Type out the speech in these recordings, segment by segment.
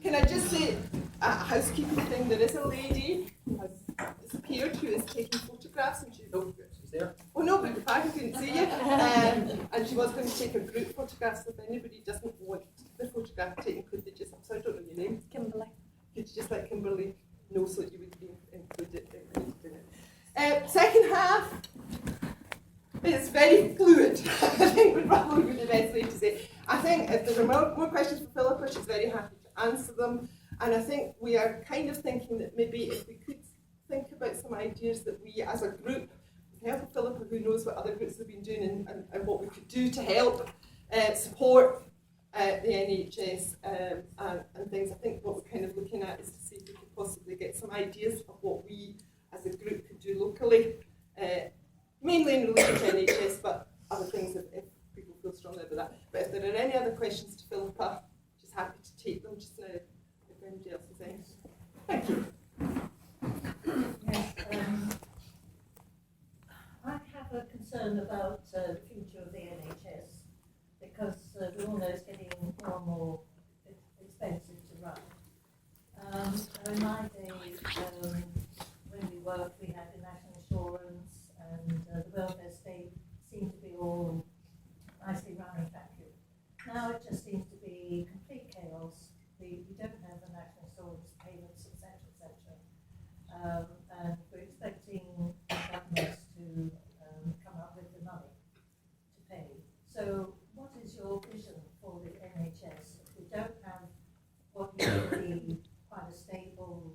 Can I just say a housekeeping thing? There is a lady who has disappeared who is taking photographs, and she's there. Oh no, but I couldn't see you. And she was going to take a group photograph. So if anybody doesn't want the photograph taken, could they just? I'm sorry, I don't know your name. Kimberly. Could you just let Kimberly know so you would be included in it? Second half. It's very fluid. I think would probably be the best way to say it. I think if there are more questions for Philippa, she's very happy to answer them. And I think we are kind of thinking that maybe if we could think about some ideas that we as a group, with help of Philippa, who knows what other groups have been doing and what we could do to help support the NHS and things. I think what we're kind of looking at is to see if we could possibly get some ideas of what we as a group could do locally. Mainly in relation to NHS, but other things if people feel strongly about that. But if there are any other questions to Philippa, just happy to take them just now if anybody else has any. Thank you. Yes, I have a concern about the future of the NHS because we all know it's getting more and more expensive to run. In my day, when we worked, we had the national insurance and the welfare state seemed to be all nicely run and vacuum. Now it just seems to be complete chaos. We don't have the national insurance payments, etc., etc. And we're expecting governments to come up with the money to pay. So what is your vision for the NHS? If we don't have what used to be quite a stable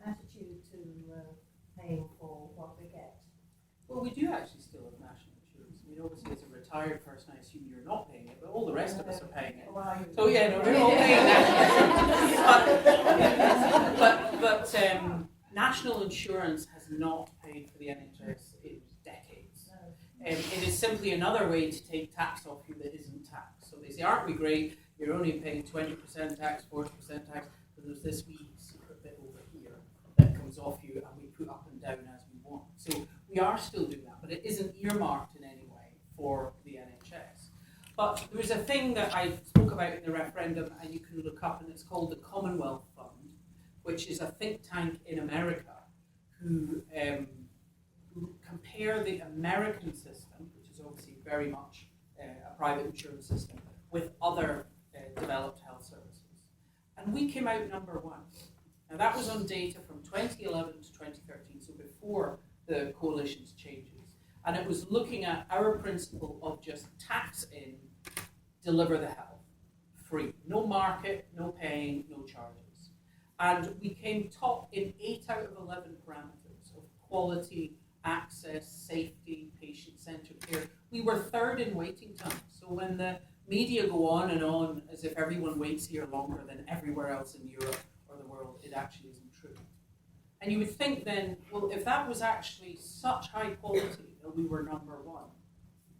attitude to paying for what we get. Well, we do actually still have national insurance. I mean, obviously, as a retired person, I assume you're not paying it, but all the rest of us are paying it. So yeah, no, we're all paying national insurance. But national insurance has not paid for the NHS in decades. It is simply another way to take tax off you that isn't tax. So they say, aren't we great? You're only paying 20% tax, 40% tax, but there's this wee secret bit over here that comes off you, and we put up and down as we want. So we are still doing that, but it isn't earmarked in any way for the NHS. But there was a thing that I spoke about in the referendum, and you can look up, and it's called the Commonwealth Fund, which is a think tank in America who compare the American system, which is obviously very much a private insurance system, with other developed health services. And we came out number one. Now that was on data from 2011 to 2013, so before the coalition's changes. And it was looking at our principle of just tax in, deliver the health, free. No market, no paying, no charges. And we came top in 8 out of 11 parameters of quality, access, safety, patient-centered care. We were third in waiting time. So when the media go on and on as if everyone waits here longer than everywhere else in Europe or the world, it actually isn't true. And you would think then, well, if that was actually such high quality that we were number one,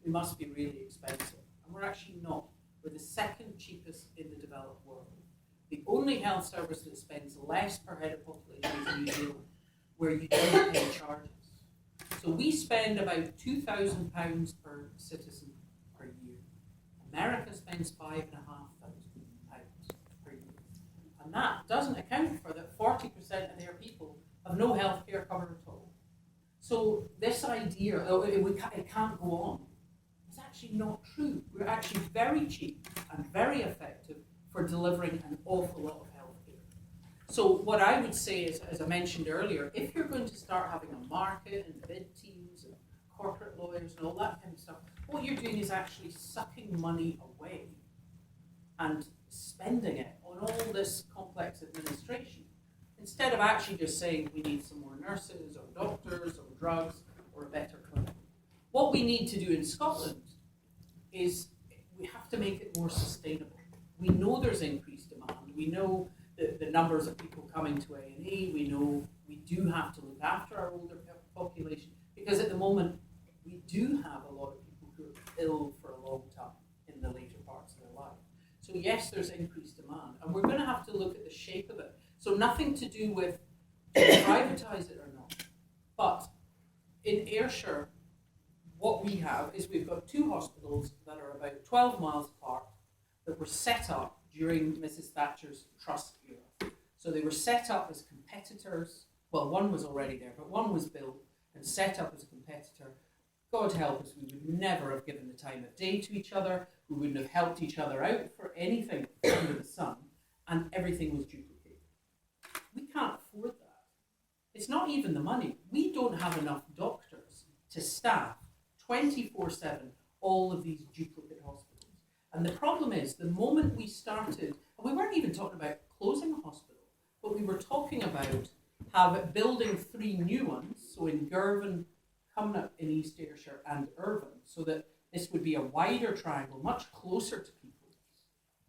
we must be really expensive. And we're actually not. We're the second cheapest in the developed world. The only health service that spends less per head of population is New Zealand, where you don't pay charges. So we spend about £2,000 per citizen per year. America spends £5,500 per year. And that doesn't account for that 40% of their people have no health care cover at all. So this idea, it can't go on, is actually not true. We're actually very cheap and very effective for delivering an awful lot of health care. So what I would say is, as I mentioned earlier, if you're going to start having a market and bid teams and corporate lawyers and all that kind of stuff, what you're doing is actually sucking money away and spending it on all this complex administration, instead of actually just saying we need some more nurses or doctors or drugs or a better clinic. What we need to do in Scotland is we have to make it more sustainable. We know there's increased demand. We know the numbers of people coming to A&E. We know we do have to look after our older population, because at the moment we do have a lot of people who are ill for a long time in the later parts of their life. So yes, there's increased demand, and we're going to have to look at the shape of it. So nothing to do with do we privatise it or not. But in Ayrshire, what we have is we've got 2 hospitals that are about 12 miles apart that were set up during Mrs. Thatcher's trust era So they were set up as competitors. Well, one was already there, but one was built and set up as a competitor. God help us, we would never have given the time of day to each other. We wouldn't have helped each other out for anything under the sun, and everything was duplicated. We can't afford that. It's not even the money. We don't have enough doctors to staff 24/7 all of these duplicate hospitals. And the problem is, the moment we started, and we weren't even talking about closing a hospital, but we were talking about building 3 new ones, so in Girvan, Cumnock in East Ayrshire, and Irvine, so that this would be a wider triangle, much closer to people,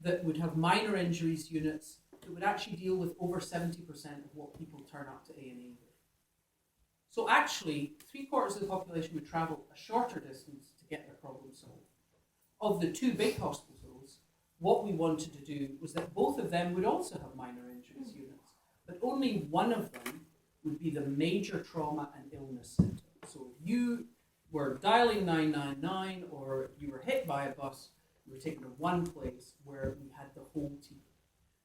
that would have minor injuries units, that would actually deal with over 70% of what people turn up to A&E with. So actually, 3/4 of the population would travel a shorter distance to get their problem solved. Of the 2 big hospitals, what we wanted to do was that both of them would also have minor injuries units, but only one of them would be the major trauma and illness centre. So if you were dialing 999 or you were hit by a bus, you were taken to one place where we had the whole team.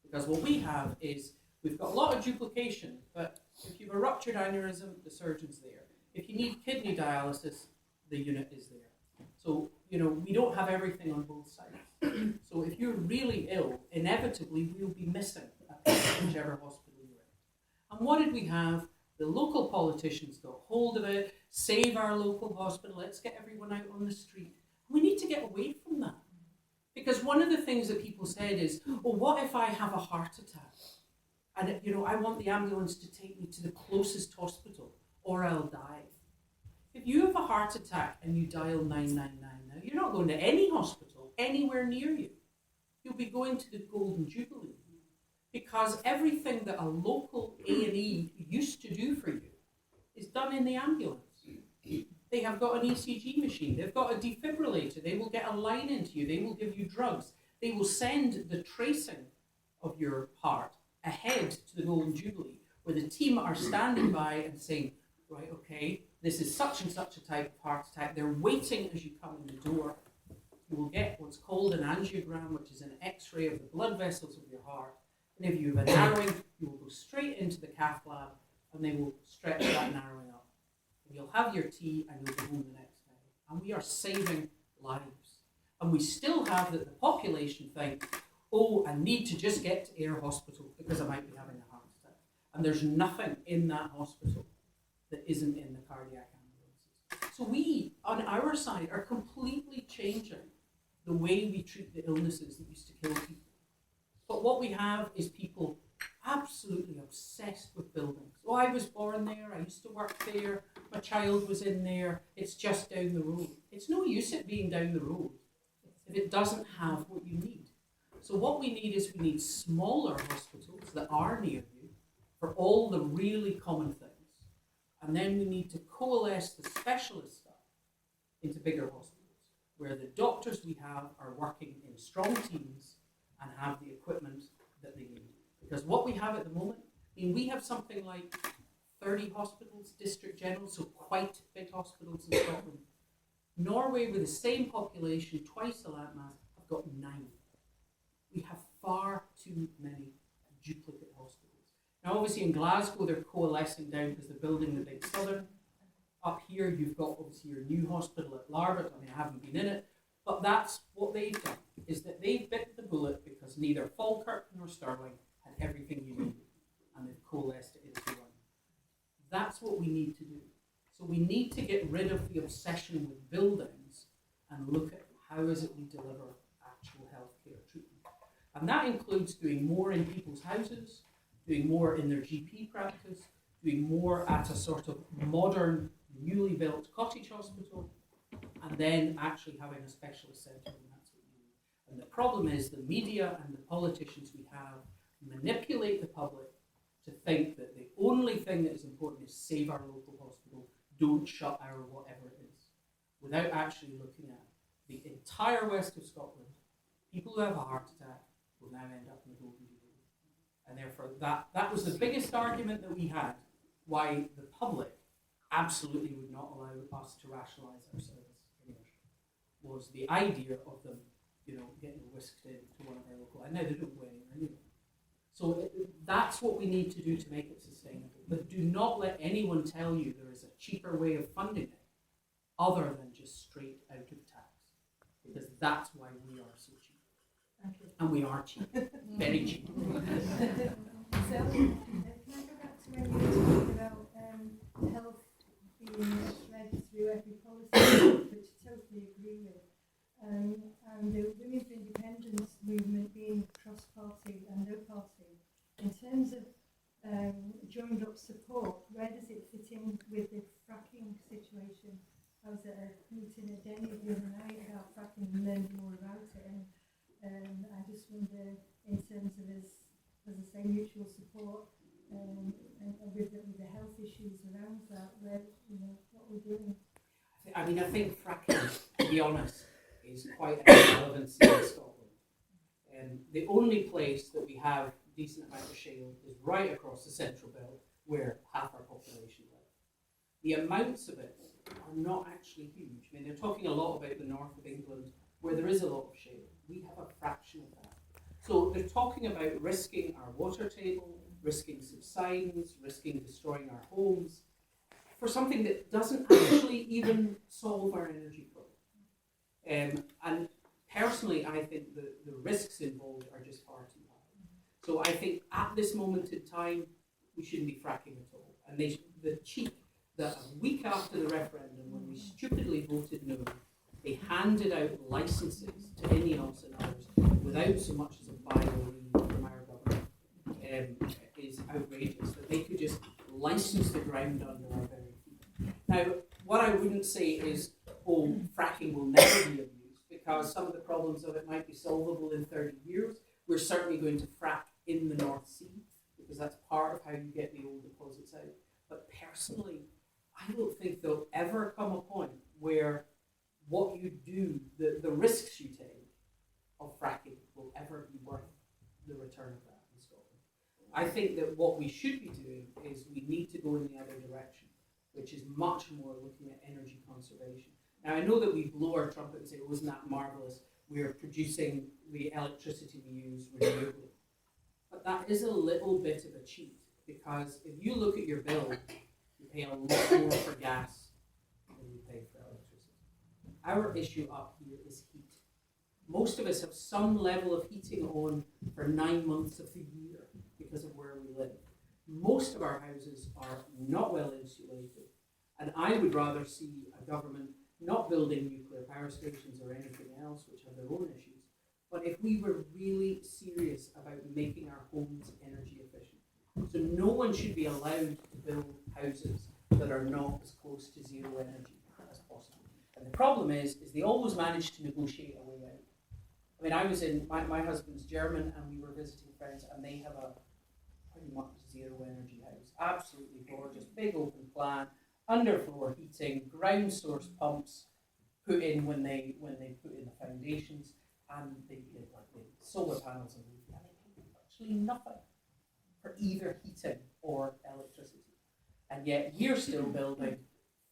Because what we have is, we've got a lot of duplication, but if you have a ruptured aneurysm, the surgeon's there. If you need kidney dialysis, the unit is there. So, we don't have everything on both sides. So if you're really ill, inevitably we'll be missing a patient in whichever hospital you're in. And what did we have? The local politicians got hold of it, save our local hospital, let's get everyone out on the street. We need to get away from that. Because one of the things that people said is, what if I have a heart attack? And I want the ambulance to take me to the closest hospital, or I'll die. If you have a heart attack and you dial 999 now, you're not going to any hospital anywhere near you. You'll be going to the Golden Jubilee. Because everything that a local A&E used to do for you is done in the ambulance. They have got an ECG machine, they've got a defibrillator, they will get a line into you, they will give you drugs, they will send the tracing of your heart ahead to the Golden Jubilee, where the team are standing by and saying, right, okay, this is such and such a type of heart attack. They're waiting as you come in the door. You will get what's called an angiogram, which is an x-ray of the blood vessels of your heart. And if you have a narrowing, you will go straight into the cath lab and they will stretch that narrowing up. And you'll have your tea and you'll go home the next day. And we are saving lives. And we still have that the population think, I need to just get to Ayr Hospital because I might be having a heart attack. And there's nothing in that hospital that isn't in the cardiac ambulances. So we, on our side, are completely changing the way we treat the illnesses that used to kill people. But what we have is people absolutely obsessed with buildings. I was born there, I used to work there, my child was in there, it's just down the road. It's no use it being down the road if it doesn't have what you need. So what we need smaller hospitals that are near you for all the really common things. And then we need to coalesce the specialist stuff into bigger hospitals, where the doctors we have are working in strong teams and have the equipment that they need. Because what we have at the moment, we have something like 30 hospitals, district general, so quite big hospitals in Scotland. Norway, with the same population, twice the landmass, have got 9. We have far too many duplicate hospitals. Now, obviously in Glasgow, they're coalescing down because they're building the big southern. Up here, you've got obviously your new hospital at Larbert. I haven't been in it, but that's what they've done, is that they've bit the bullet because neither Falkirk nor Stirling had everything you needed, and they've coalesced it into one. That's what we need to do. So we need to get rid of the obsession with buildings and look at how is it we deliver actual healthcare treatment. And that includes doing more in people's houses, doing more in their GP practice, doing more at a sort of modern, newly built cottage hospital, and then actually having a specialist centre, and that's what you need. And the problem is the media and the politicians we have manipulate the public to think that the only thing that is important is save our local hospital, don't shut our whatever it is, without actually looking at the entire west of Scotland. People who have a heart attack will now end up in the Golden Jubilee. And therefore that was the biggest argument that we had, why the public absolutely would not allow us to rationalise our service in Ayrshire, was the idea of them, getting whisked into one of our local, and now they don't go anywhere anyway. So that's what we need to do to make it sustainable. But do not let anyone tell you there is a cheaper way of funding it other than just straight out of tax. Because that's why we are so cheap. And we are cheap. Very cheap. So, can I go back to when you were talking about health being a thread through every policy, which I totally agree with, and the women's independence movement being cross-party and no-party. In terms of joined-up support, where does it fit in with the fracking situation? I was at a meeting at Denny the other night about fracking and learned more about it, and I just wonder, in terms of as I say, mutual support, and with the health issues around that, where, what we're doing. I mean, I think fracking, to be honest, is quite an irrelevancy in Scotland. The only place that we have decent amount of shale is right across the central belt, where half our population live. The amounts of it are not actually huge. I mean, they're talking a lot about the north of England, where there is a lot of shale. We have a fraction of that. So they're talking about risking our water table, risking subsidence, risking destroying our homes for something that doesn't actually even solve our energy problem. And personally, I think the risks involved are just far too high. So I think at this moment in time, we shouldn't be fracking at all. And the cheek that a week after the referendum, when we stupidly voted no, they handed out licenses to INEOS and others without so much as a bio from our government, is outrageous. That they could just license the ground under our very feet. Now, what I wouldn't say is, fracking will never be abused, because some of the problems of it might be solvable in 30 years. We're certainly going to frack in the North Sea, because that's part of how you get the old deposits out. But personally, I don't think there'll ever come a point where what you do, the risks you take of fracking will ever be worth the return of that in Scotland. I think that what we should be doing is we need to go in the other direction, which is much more looking at energy conservation. Now, I know that we blow our trumpet and say, isn't that marvellous? We're producing the electricity we use renewably. But that is a little bit of a cheat, because if you look at your bill, you pay a lot more for gas than you pay for electricity. Our issue up here is heat. Most of us have some level of heating on for 9 months of the year because of where we live. Most of our houses are not well insulated, and I would rather see a government not building nuclear power stations or anything else, which have their own issues, but if we were really serious about making our homes energy efficient. So no one should be allowed to build houses that are not as close to zero energy as possible. And the problem is they always manage to negotiate a way out. I mean, I was in, my husband's German, and we were visiting friends, and they have a pretty much zero energy house. Absolutely gorgeous, big open plan, underfloor heating, ground source pumps put in when they put in the foundations, and they did like the solar panels and they paid actually nothing for either heating or electricity. And yet you're still building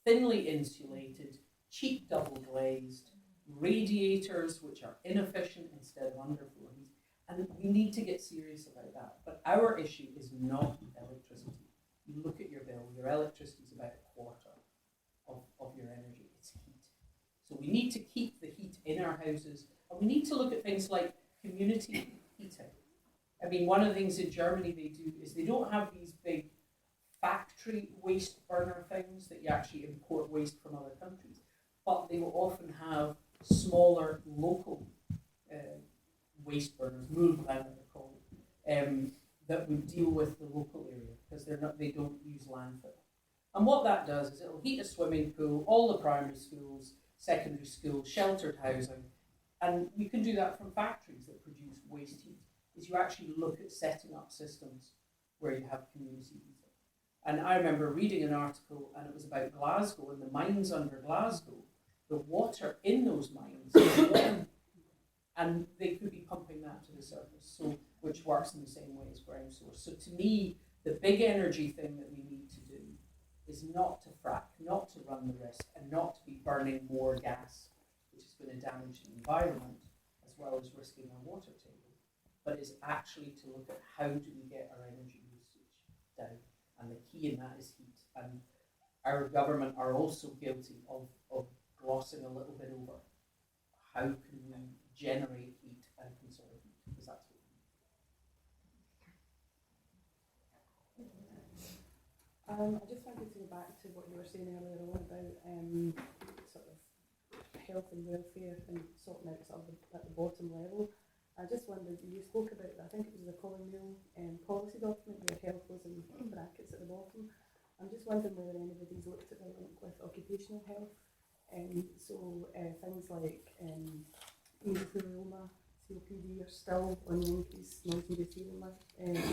thinly insulated, cheap double glazed radiators which are inefficient instead of underfloor heat. And we need to get serious about that. But our issue is not electricity. You look at your bill, your electricity is about a quarter of your energy. It's heat. So we need to keep the heat in our houses, and we need to look at things like community heating. I mean, one of the things in Germany they do is they don't have these big factory waste burner things that you actually import waste from other countries, but they will often have smaller local waste burners, Müllbrenner they're called, that would deal with the local area, because they don't use landfill. And what that does is it'll heat a swimming pool, all the primary schools, secondary schools, sheltered housing, and you can do that from factories that produce waste heat. Is you actually look at setting up systems where you have community heating. And I remember reading an article, and it was about Glasgow and the mines under Glasgow. The water in those mines is warm, and they could be pumping that to the surface, so which works in the same way as ground source. So to me, the big energy thing that we need to do is not to frack, not to run the risk, and not to be burning more gas, which is going to damage the environment, as well as risking our water table. but is actually to look at how do we get our energy usage down. And the key in that is heat. And our government are also guilty of glossing a little bit over how can we generate heat and conserve heat, because that's what we I just wanted to go back to what you were saying earlier on about sort of health and welfare and sorting out sort of at the bottom level. I just wondered, you spoke about, I think it was the colonial policy document where health was in brackets at the bottom. I'm just wondering whether anybody's looked at the link with occupational health. So things like mesothelioma, COPD are still on the increase, non-mesothelioma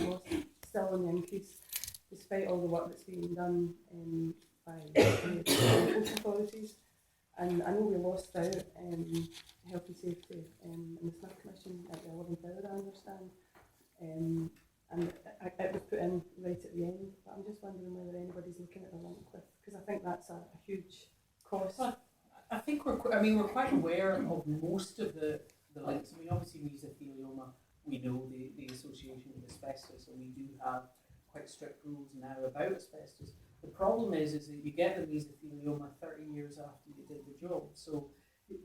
loss still on the increase, despite all the work that's being done by local authorities. And I know we lost out health and safety in the Smith Commission at the 11th hour, I understand. And it was put in right at the end, but I'm just wondering whether anybody's looking at the link with, because I think that's a huge cost. Well, I think we're quite aware of most of the links. I mean, obviously mesothelioma, we know the association with asbestos, and we do have quite strict rules now about asbestos. The problem is that you get the mesothelioma 30 years after you did the job. So,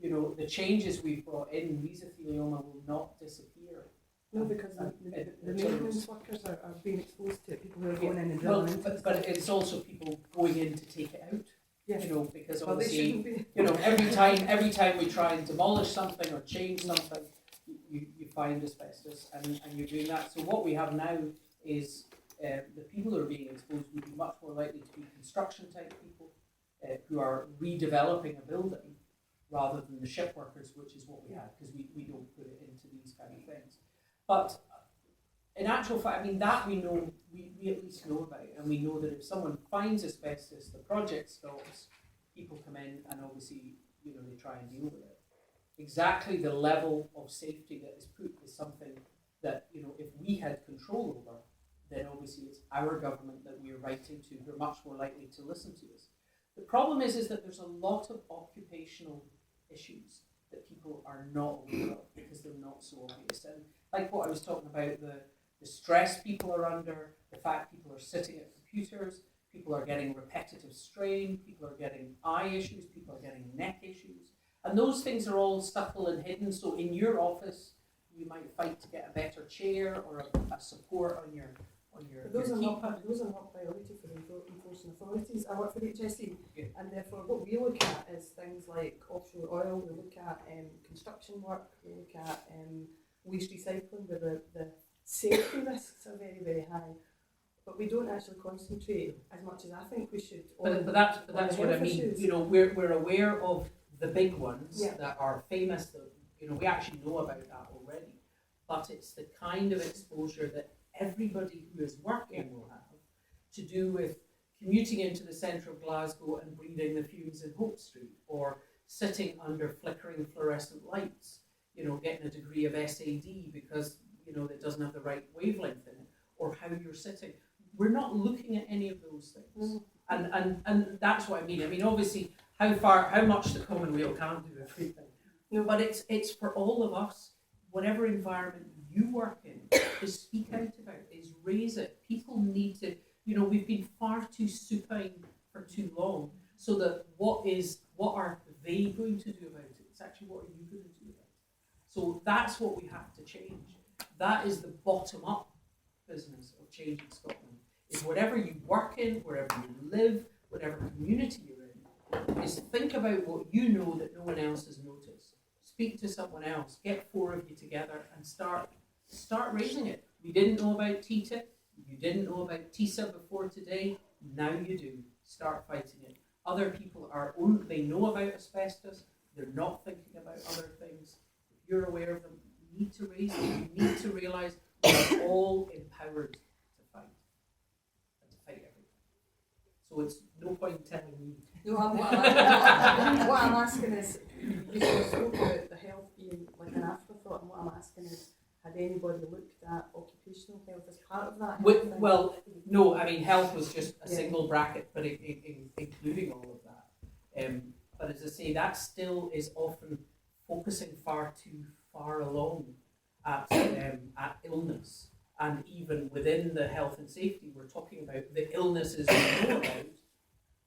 you know, the changes we've brought in, mesothelioma will not disappear. No, because the maintenance workers are being exposed to it, people who are going in and drilling into it. But it's also people going in to take it out. Yes. You know, because Well, they obviously, shouldn't be. you know, every time we try and demolish something or change something, you find asbestos, and you're doing that. So what we have now is the people who are being exposed would be much more likely to be construction type people who are redeveloping a building rather than the ship workers, which is what we had, because we don't put it into these kind of things. But in actual fact, I mean, that we know, we at least know about, and we know that if someone finds asbestos, the project stops, people come in and obviously, you know, they try and deal with it. Exactly the level of safety that is put is something that, you know, if we had control over, then obviously it's our government that we're writing to who are much more likely to listen to us. The problem is that there's a lot of occupational issues that people are not aware of because they're not so obvious. And like what I was talking about, the stress people are under, the fact people are sitting at computers, people are getting repetitive strain, people are getting eye issues, people are getting neck issues. And those things are all subtle and hidden. So in your office, you might fight to get a better chair or a support on your Those are keypad. not priority for the enforcing authorities. I work for the HSE, Yeah. and therefore what we look at is things like offshore oil, we look at construction work, we look at waste recycling, where the safety risks are very, very high. But we don't actually concentrate as much as I think we should. But that's on what the I mean. issues. You know, we're aware of the big ones Yeah. that are famous. That, you know, we actually know about that already. But it's the kind of exposure that everybody who is working will have to do with commuting into the centre of Glasgow and breathing the fumes in Hope Street, or sitting under flickering fluorescent lights, you know, getting a degree of SAD because, you know, it doesn't have the right wavelength in it, or how you're sitting. We're not looking at any of those things. And that's what I mean. I mean, obviously, how much the Commonweal can't do everything. No, but it's for all of us, whatever environment you work in, to speak out about, is raise it. People need to, you know, we've been far too supine for too long, so that what are they going to do about it? It's actually, what are you going to do about it? So that's what we have to change. That is the bottom up business of changing Scotland. Is whatever you work in, wherever you live, whatever community you're in, is think about what you know that no one else has noticed. Speak to someone else, get 4 of you together and start raising it. We didn't know about TTIP, you didn't know about TISA before today, now you do. Start fighting it. Other people they know about asbestos, they're not thinking about other things. If you're aware of them, you need to raise it. You need to realise we're all empowered to fight. And to fight everything. So it's no point telling me. No, what I'm asking is, you spoke about the health being like an afterthought, and what I'm asking is, had anybody looked at occupational health as part of that? Well, no, I mean, health was just a Yeah. single bracket, but including all of that. But as I say, that still is often focusing far too far along. at illness. And even within the health and safety, we're talking about the illnesses we know about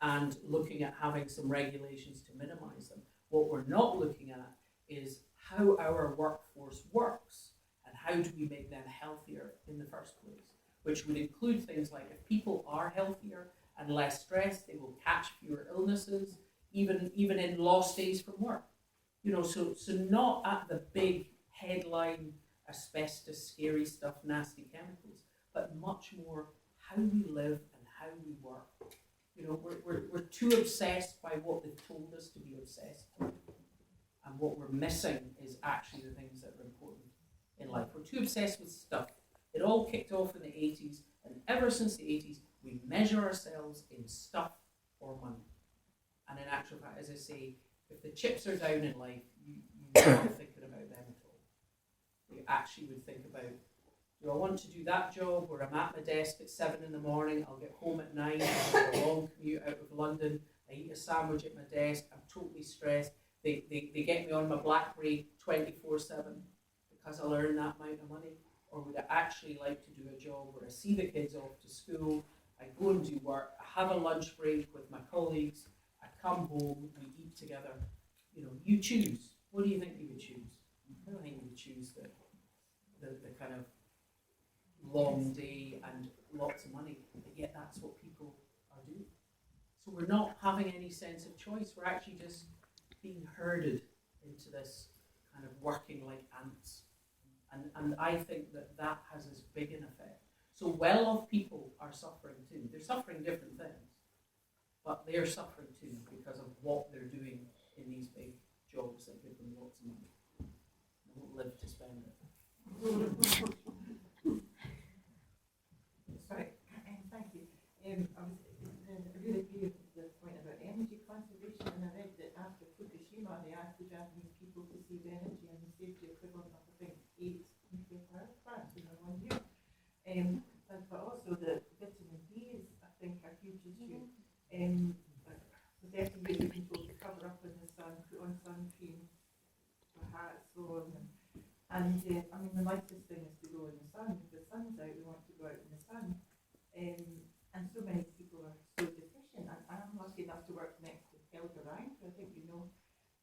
and looking at having some regulations to minimize them. What we're not looking at is how our workforce works and how do we make them healthier in the first place, which would include things like if people are healthier and less stressed, they will catch fewer illnesses, even in lost days from work. So not at the big headline asbestos, scary stuff, nasty chemicals, but much more how we live and how we work. We're too obsessed by what they've told us to be obsessed with. And what we're missing is actually the things that are important in life. We're too obsessed with stuff. It all kicked off in the 80s, and ever since the 80s, we measure ourselves in stuff or money. And in actual fact, as I say, if the chips are down in life, you're not thinking about them at all. You actually would think about, do I want to do that job where I'm at my desk at 7 in the morning, I'll get home at 9, I'll have a long commute out of London, I eat a sandwich at my desk, I'm totally stressed, they get me on my BlackBerry 24/7 because I'll earn that amount of money? Or would I actually like to do a job where I see the kids off to school, I go and do work, I have a lunch break with my colleagues, I come home, we eat together? You choose. What do you think you would choose? I don't think you would choose the kind of long day and lots of money, but yet that's what people are doing. So we're not having any sense of choice. We're actually just being herded into this kind of working like ants. And I think that has as big an effect. So well-off people are suffering too. They're suffering different things, but they're suffering too because of what they're doing in these big jobs that give them lots of money. They won't live to spend it. Sorry, thank you. I really agree with the point about energy conservation, and I read that after Fukushima, they asked the Japanese people to save energy, and they saved the equivalent of, I think, 8 nuclear power plants in 1 year. But also the vitamin D is, I think, a huge issue. For 30 years, we've been told to cover up in the sun, put on sun cream, for hats, so on. And the nicest thing is to go in the sun. If the sun's out, we want to go out in the sun. And so many people are so deficient. And I'm lucky enough to work next to Helga Rank, I think you know.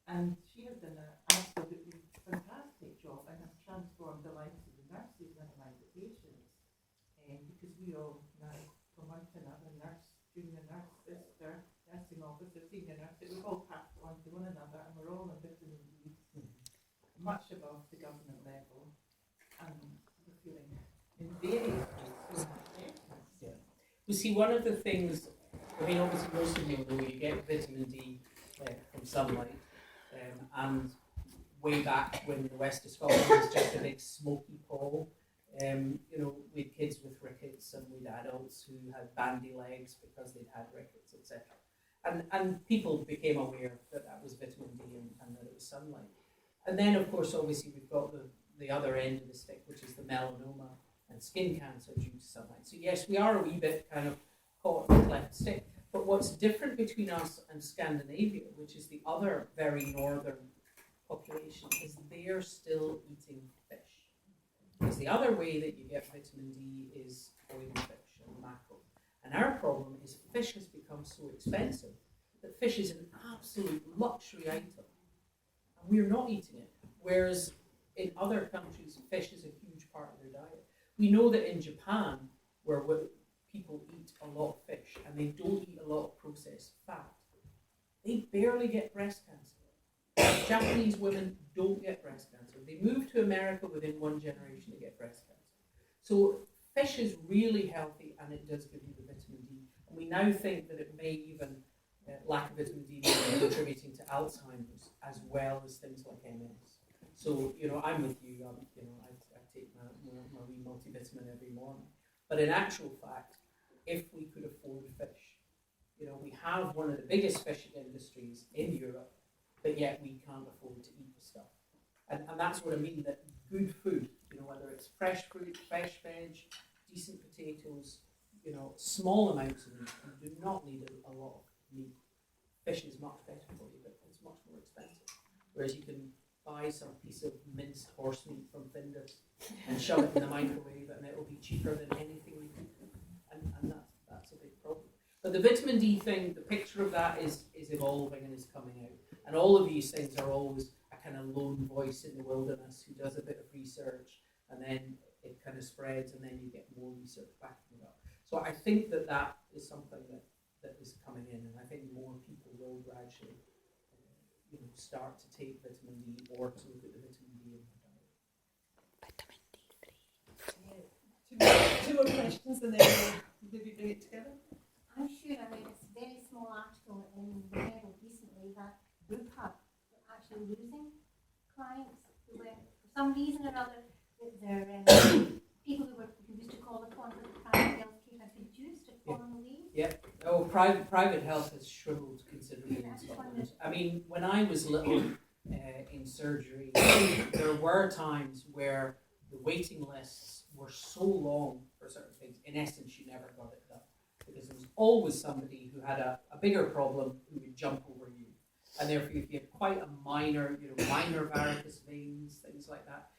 And she has done an absolutely fantastic job and has transformed the lives of the nurses and the patients. Because we all now, from one to another, nurse, junior nurse, sister, nursing officer, senior nurse, we've all passed on to one another, and we're all on vitamin D, much above the government level, and we're feeling in various ways so much better. Yeah. You see, one of the things, obviously most of you know you get vitamin D from sunlight, and way back when the west of Scotland was just a big smoky pall, we had kids with rickets and we had adults who had bandy legs because they'd had rickets, etc. And people became aware that was vitamin D and that it was sunlight. And then, of course, obviously we've got the other end of the stick, which is the melanoma and skin cancer due to sunlight. So yes, we are a wee bit kind of caught in the cleft stick. But what's different between us and Scandinavia, which is the other very northern population, is they're still eating fish. Because the other way that you get vitamin D is oily fish and mackerel. And our problem is fish has become so expensive that fish is an absolute luxury item. And we're not eating it. Whereas in other countries, fish is a huge part of their diet. We know that in Japan, where people eat a lot of fish and they don't eat a lot of processed fat, they barely get breast cancer. Japanese women don't get breast cancer. They move to America within 1 generation to get breast cancer. So fish is really healthy and it does give you the vitamin D. And we now think that it may even, lack of vitamin D may be contributing to Alzheimer's as well as things like MS. So, I'm with you. I take my wee multivitamin every morning. But in actual fact, if we could afford fish, we have one of the biggest fishing industries in Europe, but yet we can't afford to eat the stuff. And that's what I mean, that good food, whether it's fresh fruit, fresh veg, decent potatoes, small amounts of meat. You do not need a lot of meat. Fish is much better for you, but it's much more expensive. Whereas you can buy some piece of minced horse meat from Findus and shove it in the microwave, and it'll be cheaper than anything we cook. And that's a big problem. But the vitamin D thing, the picture of that is evolving and is coming out. And all of these things are always a kind of lone voice in the wilderness who does a bit of research, and then it kind of spreads, and then you get more research backing it up. So I think that is something that is coming in, and I think more people will gradually start to take vitamin D or to look at the vitamin D in their diet. Two more questions and then maybe bring it together. I'm sure I read a very small article in the Herald recently that Grouphub were actually losing clients who were, for some reason or other, their people who used to call upon for private health care had reduced or fallen away. Yeah. Oh, private health has shriveled considerably in Scotland. I mean, when I was little in surgery, there were times where the waiting lists were so long for certain things. In essence, you never got it done because there was always somebody who had a bigger problem who would jump over you. And therefore, if you had quite a minor varicose veins, things like that,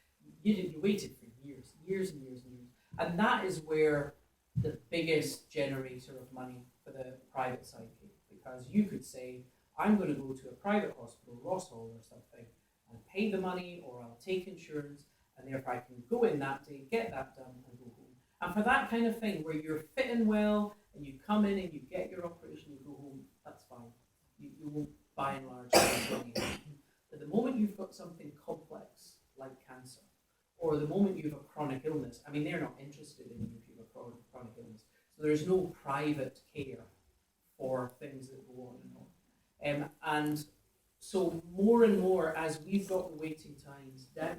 you waited for years and years and years. And that is where the biggest generator of money for the private side came, because you could say, I'm going to go to a private hospital, Ross Hall or something, and pay the money, or I'll take insurance, and therefore I can go in that day, get that done, and go home. And for that kind of thing, where you're fitting well, and you come in and you get your operation, you go home, that's fine. You won't, by and large, spend money. But the moment you've got something complex, like cancer, or the moment you have a chronic illness, I mean, they're not interested in you if you have a chronic illness. So there's no private care for things that go on and on. And so more and more, as we've got the waiting times down,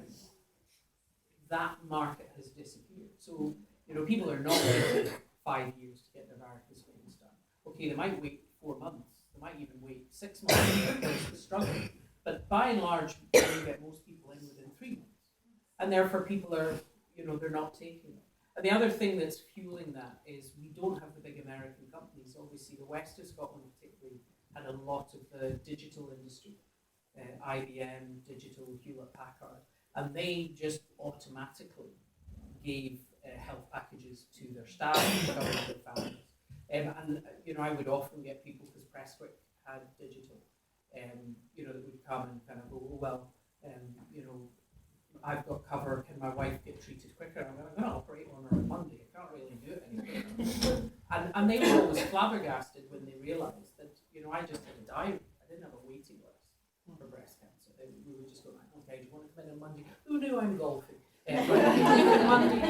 that market has disappeared. So, people are not waiting 5 years to get their varicose veins done. Okay, they might wait 4 months. They might even wait 6 months because it's struggling. But by and large, you get most people in within 3 months. And therefore people are, they're not taking it. And the other thing that's fueling that is we don't have the big American companies. Obviously, the west of Scotland particularly had a lot of the digital industry, IBM, Digital, Hewlett-Packard, and they just automatically gave health packages to their staff and covered their families. And I would often get people, because Prestwick had digital, that would come and kind of go, oh, well, I've got cover, can my wife get treated quicker? I'm going to operate on her on Monday, I can't really do it any quicker. And they were always flabbergasted when they realised that, I just had a diary, I didn't have a waiting list for breast cancer. We were just going, okay, do you want to come in on Monday? Oh no, I'm golfing. Monday.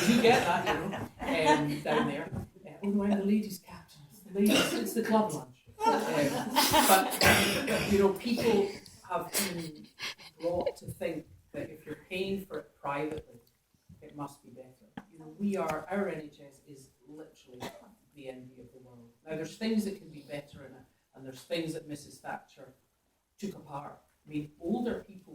You get that, down there. Oh no, I'm the ladies' captain. It's the club lunch. But people have been brought to think that if you're paying for it privately, it must be better. Our NHS is literally the envy of the world. Now, there's things that can be better in it, and there's things that Mrs. Thatcher took apart. I mean, older people